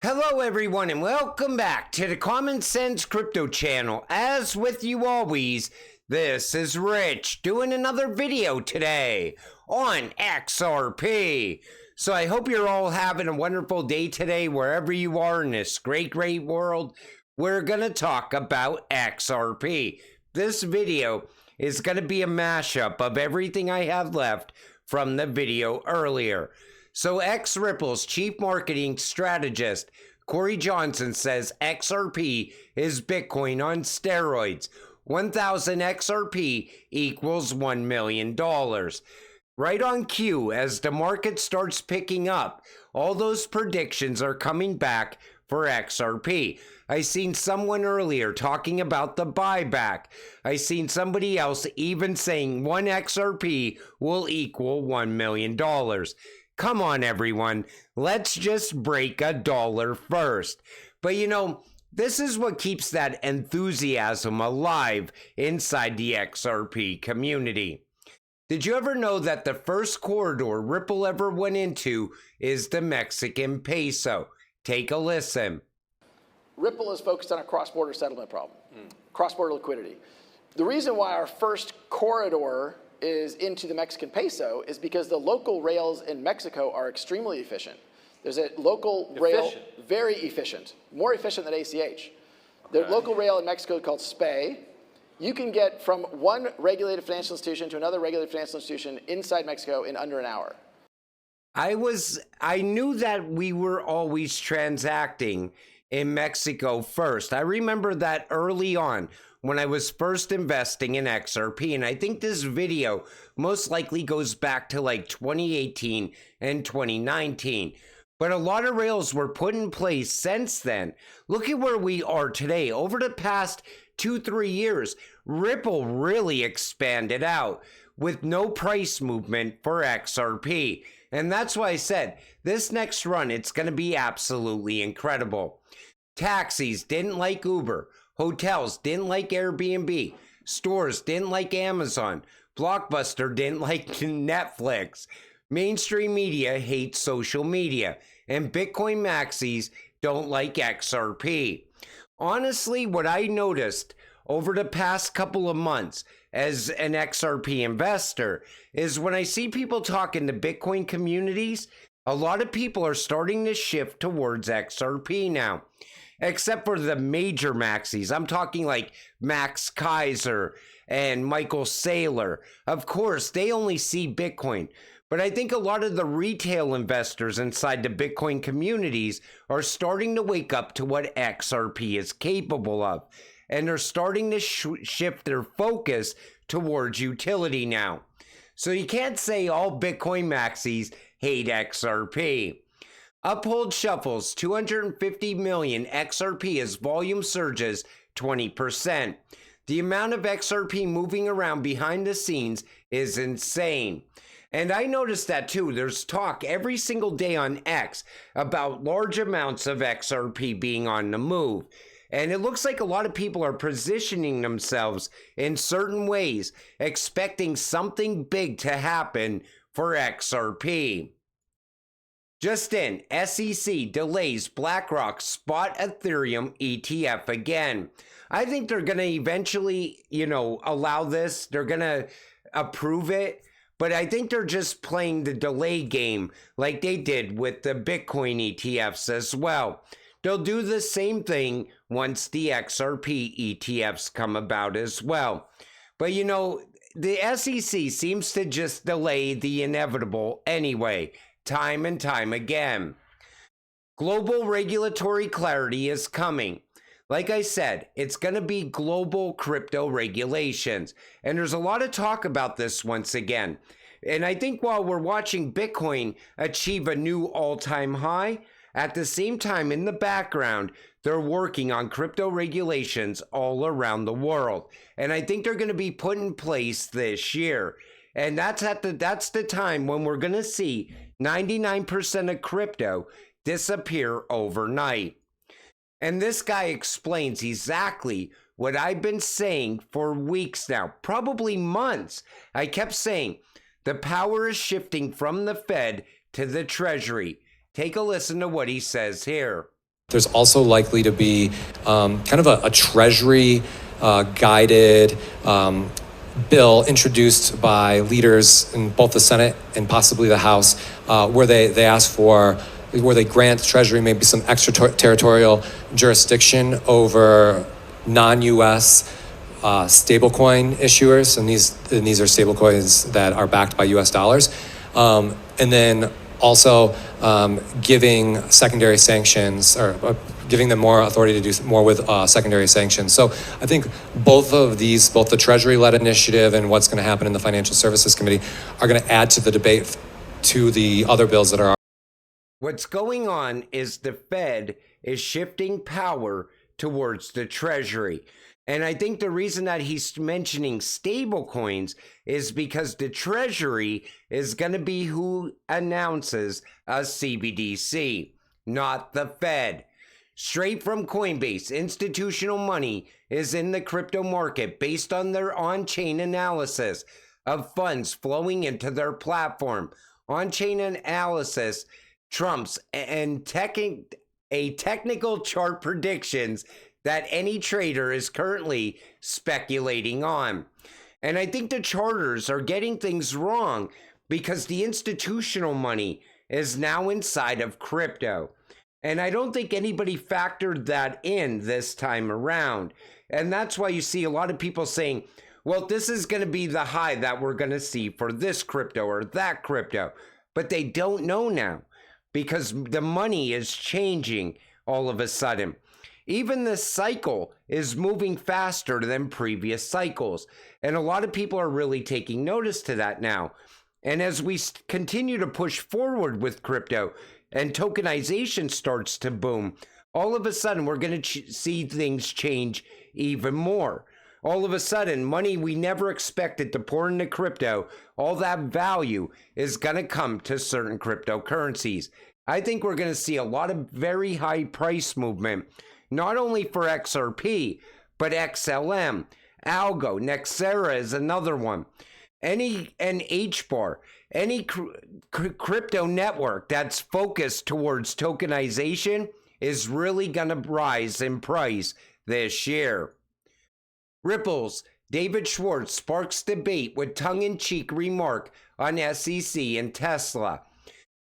Hello everyone and welcome back to the Common Sense Crypto channel. As with you always, this is Rich doing another video today on XRP. So I hope you're all having a wonderful day today wherever you are in this great world. We're going to talk about XRP. This video is going to be a mashup of everything I have left from the video earlier. So Ripple's chief marketing strategist, Corey Johnson, says XRP is Bitcoin on steroids. 1,000 XRP equals $1 million. Right on cue, as the market starts picking up, all those predictions are coming back for XRP. I seen someone earlier talking about the buyback. I seen somebody else even saying 1 XRP will equal $1 million. Come on, everyone. Let's just break a dollar first. But you know, this is what keeps that enthusiasm alive inside the XRP community. Did you ever know that the first corridor Ripple ever went into is the Mexican peso? Take a listen. Ripple is focused on a cross-border settlement problem, cross-border liquidity. The reason why our first corridor is into the Mexican peso is because the local rails in Mexico are extremely efficient. There's a local rail, very efficient, more efficient than ACH. The local rail in Mexico called SPAY. You can get from one regulated financial institution to another regulated financial institution inside Mexico in under an hour. I knew that we were always transacting in Mexico first. I remember that early on when I was first investing in XRP, and I think this video most likely goes back to like 2018 and 2019. But a lot of rails were put in place since then. Look at where we are today. Over the past 2-3 years, Ripple really expanded out with no price movement for XRP. And that's why I said this next run, it's going to be absolutely incredible. Taxis didn't like Uber. Hotels didn't like Airbnb. Stores didn't like Amazon. Blockbuster didn't like Netflix. Mainstream media hates social media. And Bitcoin maxis don't like XRP. Honestly, what I noticed over the past couple of months as an XRP investor is when I see people talking to Bitcoin communities, a lot of people are starting to shift towards XRP now. Except for the major maxis. I'm talking like Max Kaiser and Michael Saylor. Of course, they only see Bitcoin. But I think a lot of the retail investors inside the Bitcoin communities are starting to wake up to what XRP is capable of. And they're starting to shift their focus towards utility now. So you can't say all Bitcoin maxis hate XRP. Uphold shuffles 250 million XRP as volume surges 20%. The amount of XRP moving around behind the scenes is insane. And I noticed that too. There's talk every single day on X about large amounts of XRP being on the move. And it looks like a lot of people are positioning themselves in certain ways, expecting something big to happen for XRP. Just in, SEC delays BlackRock spot Ethereum ETF again. I think they're going to eventually, allow this. They're going to approve it. But I think they're just playing the delay game like they did with the Bitcoin ETFs as well. They'll do the same thing once the XRP ETFs come about as well. But the SEC seems to just delay the inevitable anyway. Time and time again. Global regulatory clarity is coming. Like I said, it's going to be global crypto regulations. And there's a lot of talk about this once again. And I think while we're watching Bitcoin achieve a new all-time high, at the same time in the background, they're working on crypto regulations all around the world. And I think they're going to be put in place this year. And that's the time when we're going to see 99% of crypto disappear overnight. And this guy explains exactly what I've been saying for weeks now, probably months. I kept saying the power is shifting from the Fed to the Treasury. Take a listen to what he says here. There's also likely to be kind of a Treasury guided bill introduced by leaders in both the Senate and possibly the House, where they ask for, where they grant Treasury maybe some extraterritorial jurisdiction over non-U.S. Stablecoin issuers, and these are stablecoins that are backed by U.S. dollars, and then also giving secondary sanctions, or giving them more authority to do more with secondary sanctions. So I think both of these, both the Treasury-led initiative and what's going to happen in the Financial Services Committee, are going to add to the debate to the other bills that are. What's going on is the Fed is shifting power towards the Treasury. And I think the reason that he's mentioning stable coins is because the Treasury is going to be who announces a CBDC, not the Fed. Straight from Coinbase, institutional money is in the crypto market based on their on-chain analysis of funds flowing into their platform. On-chain analysis trumps and technical chart predictions that any trader is currently speculating on. And I think the charters are getting things wrong because the institutional money is now inside of crypto. And I don't think anybody factored that in this time around. And that's why you see a lot of people saying, well, this is going to be the high that we're going to see for this crypto or that crypto. But they don't know now because the money is changing all of a sudden. Even this cycle is moving faster than previous cycles. And a lot of people are really taking notice to that now. And as we continue to push forward with crypto and tokenization starts to boom, all of a sudden we're going to see things change even more. All of a sudden, money we never expected to pour into crypto, all that value is going to come to certain cryptocurrencies. I think we're going to see a lot of very high price movement, not only for XRP, but XLM, Algo, Nexera is another one. And HBAR, any crypto network that's focused towards tokenization is really going to rise in price this year. Ripple's David Schwarz sparks debate with tongue-in-cheek remark on SEC and Tesla.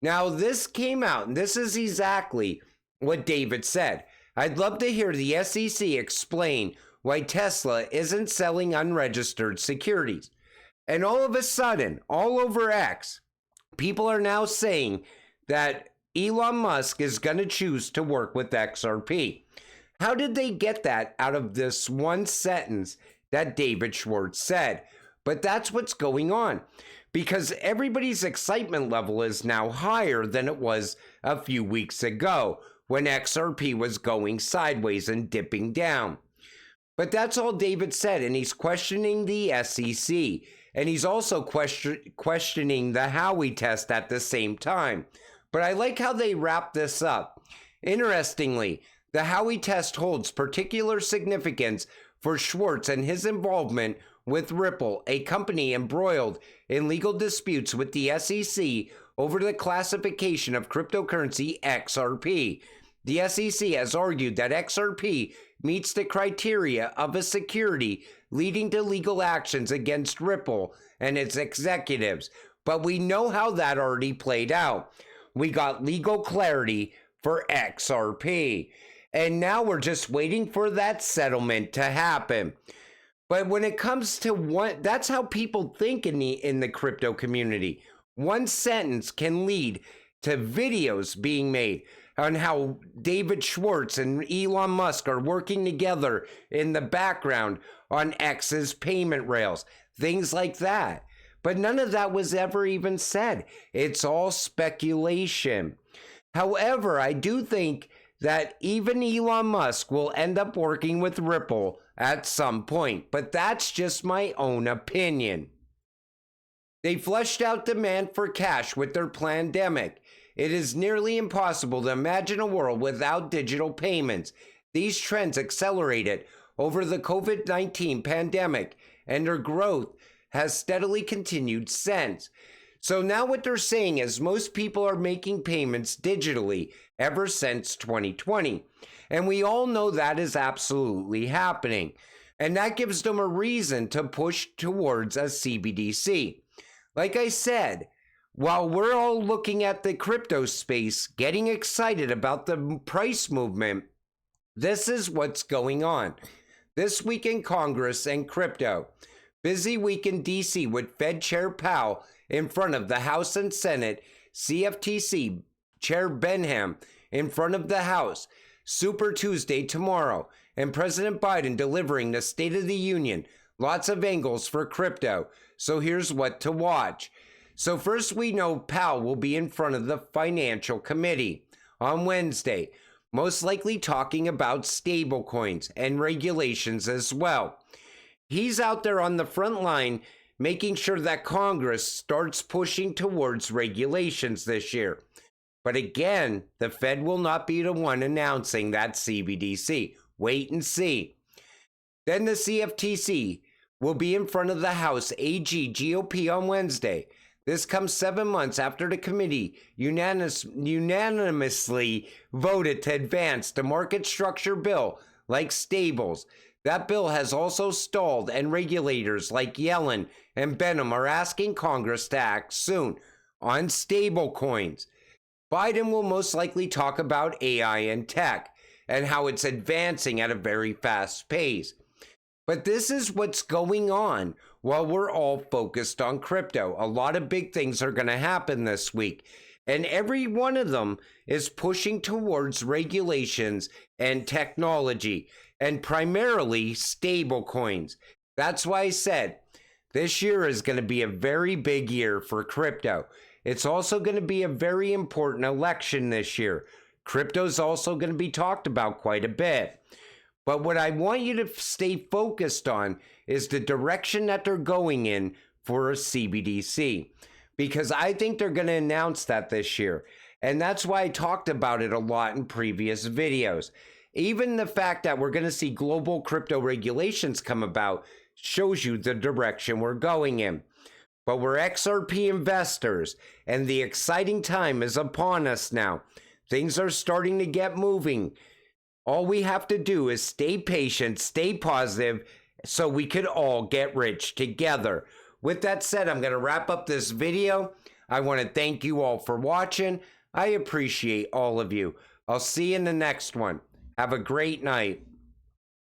Now, this came out, and this is exactly what David said. I'd love to hear the SEC explain why Tesla isn't selling unregistered securities. And all of a sudden, all over X, people are now saying that Elon Musk is going to choose to work with XRP. How did they get that out of this one sentence that David Schwarz said? But that's what's going on, because everybody's excitement level is now higher than it was a few weeks ago when XRP was going sideways and dipping down. But that's all David said, and he's questioning the SEC, and he's also questioning the Howey test at the same time. But I like how they wrap this up. Interestingly, the Howey test holds particular significance for Schwarz and his involvement with Ripple, a company embroiled in legal disputes with the SEC over the classification of cryptocurrency XRP. The SEC has argued that XRP meets the criteria of a security leading to legal actions against Ripple and its executives. But we know how that already played out. We got legal clarity for XRP. And now we're just waiting for that settlement to happen. But when it comes to one, that's how people think in the crypto community. One sentence can lead to videos being made on how David Schwarz and Elon Musk are working together in the background on X's payment rails, things like that. But none of that was ever even said. It's all speculation. However, I do think that even Elon Musk will end up working with Ripple at some point, but that's just my own opinion. They fleshed out demand for cash with their pandemic. It is nearly impossible to imagine a world without digital payments. These trends accelerated over the COVID-19 pandemic, and their growth has steadily continued since. So now what they're saying is most people are making payments digitally, ever since 2020. And we all know that is absolutely happening. And that gives them a reason to push towards a CBDC. Like I said, while we're all looking at the crypto space, getting excited about the price movement, this is what's going on. This week in Congress and crypto. Busy week in DC with Fed Chair Powell in front of the House and Senate, CFTC Chair Benham in front of the House, Super Tuesday tomorrow, and President Biden delivering the State of the Union. Lots of angles for crypto, so here's what to watch. So first, we know Powell will be in front of the Financial Committee on Wednesday, most likely talking about stablecoins and regulations as well. He's out there on the front line making sure that Congress starts pushing towards regulations this year. But again, the Fed will not be the one announcing that CBDC. Wait and see. Then the CFTC will be in front of the House AG GOP on Wednesday. This comes 7 months after the committee unanimously voted to advance the market structure bill like stables. That bill has also stalled, and regulators like Yellen and Benham are asking Congress to act soon on stablecoins. Biden will most likely talk about AI and tech and how it's advancing at a very fast pace. But this is what's going on while we're all focused on crypto. A lot of big things are going to happen this week, and every one of them is pushing towards regulations and technology, and primarily stable coins. That's why I said this year is going to be a very big year for crypto. It's also going to be a very important election this year. Crypto's also going to be talked about quite a bit. But what I want you to stay focused on is the direction that they're going in for a CBDC, because I think they're going to announce that this year. And that's why I talked about it a lot in previous videos. Even the fact that we're going to see global crypto regulations come about shows you the direction we're going in. But we're XRP investors, and the exciting time is upon us now. Things are starting to get moving. All we have to do is stay patient, stay positive, so we could all get rich together. With that said, I'm going to wrap up this video. I want to thank you all for watching. I appreciate all of you. I'll see you in the next one. Have a great night.